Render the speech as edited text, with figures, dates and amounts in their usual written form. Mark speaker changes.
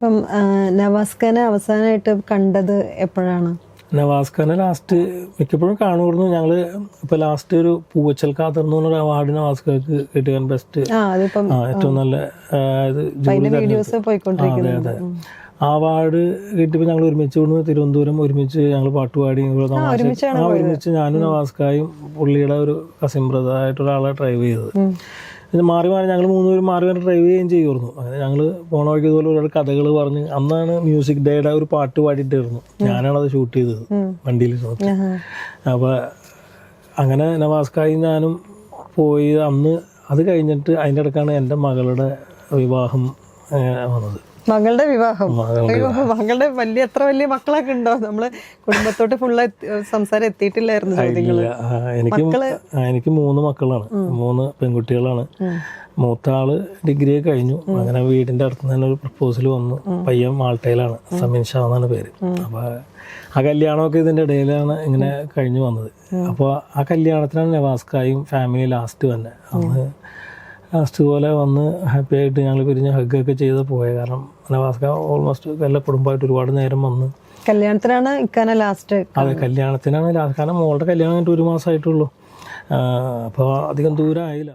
Speaker 1: അപ്പം നവാസ്ഖാനെ അവസാനമായിട്ട് കണ്ടത് എപ്പോഴാണ്?
Speaker 2: നവാസ്ഖാനെ ലാസ്റ്റ് മിക്കപ്പോഴും കാണുമായിരുന്നു. ഞങ്ങള് ഇപ്പൊ ലാസ്റ്റ് ഒരു പൂവച്ചൽ ഖാദർ എന്ന് പറഞ്ഞ അവാർഡ് നവാസ്ഖാക്ക് കിട്ടിയ ബെസ്റ്റ് ഏറ്റവും നല്ല അതെ അതെ ആ അവാർഡ് കിട്ടിയപ്പോൾ ഞങ്ങൾ ഒരുമിച്ച് ഇവിടുന്ന് തിരുവനന്തപുരം ഒരുമിച്ച് ഞങ്ങൾ പാട്ടുപാടി ഒരുമിച്ച് ഞാനും നവാസ്ഖായും പുള്ളിയുടെ ഒരു കസിൻ ബ്രദർ ആയിട്ടൊരാളെ ഡ്രൈവ് ചെയ്തത്. ഇത് മാറി ഞങ്ങൾ മൂന്നുപേരും മാറി ഡ്രൈവ് ചെയ്യുകയും ചെയ്യുമായിരുന്നു. അങ്ങനെ ഞങ്ങൾ പോണ വഴിക്ക് ഇതുപോലെ ഒരുപാട് കഥകൾ പറഞ്ഞ് അന്നാണ് മ്യൂസിക് ഡേയുടെ ഒരു പാട്ട് പാടിയിട്ടായിരുന്നു. ഞാനാണത് ഷൂട്ട് ചെയ്തത് വണ്ടിയിൽ നോക്കി. അപ്പോൾ അങ്ങനെ നവാസ്ഖായും ഞാനും പോയി. അന്ന് അത് കഴിഞ്ഞിട്ട് അതിൻ്റെ ഇടയ്ക്കാണ് എൻ്റെ മകളുടെ വിവാഹം വന്നത്.
Speaker 1: മകളുടെ വിവാഹം? മകളുടെ എത്ര വലിയ മക്കളൊക്കെ ഉണ്ടോ? നമ്മള് കുടുംബത്തോട്ട് ഫുള്ള് സംസാരം എത്തിയിട്ടില്ലായിരുന്നു.
Speaker 2: എനിക്ക് 3 മക്കളാണ്, 3 പെൺകുട്ടികളാണ്. മൂത്ത ആള് ഡിഗ്രി കഴിഞ്ഞു. അങ്ങനെ വീടിന്റെ അടുത്ത് തന്നെ ഒരു പ്രപ്പോസൽ വന്നു. പയ്യൻ മാൾട്ടയിലാണ്, സമീൻ ഷാ എന്നാണ് പേര്. അപ്പൊ ആ കല്യാണമൊക്കെ ഇതിന്റെ ഇടയിലാണ് ഇങ്ങനെ കഴിഞ്ഞു വന്നത്. അപ്പോൾ ആ കല്യാണത്തിനാണ് നവാസ്ഖായും ഫാമിലി ലാസ്റ്റ് തന്നെ. അന്ന് ലാസ്റ്റ് പോലെ വന്ന് ഹാപ്പി ആയിട്ട് ഞങ്ങൾ പിരിഞ്ഞ് ഹഗ്ഗൊക്കെ ചെയ്ത് പോയ. കാരണം നവാസ്ഖ ഓൾമോസ്റ്റ് എല്ലാ കുടുംബമായിട്ട് ഒരുപാട് നേരം വന്ന്.
Speaker 1: കല്യാണത്തിനാണ് ഇക്കാന ലാസ്റ്റ്?
Speaker 2: അതെ, കല്യാണത്തിനാണ് ലാസ്റ്റ്. കാരണം മോളുടെ കല്യാണം കഴിഞ്ഞിട്ട് 1 മാസമായിട്ടുള്ളൂ. അപ്പോൾ അധികം ദൂരം ആയില്ല.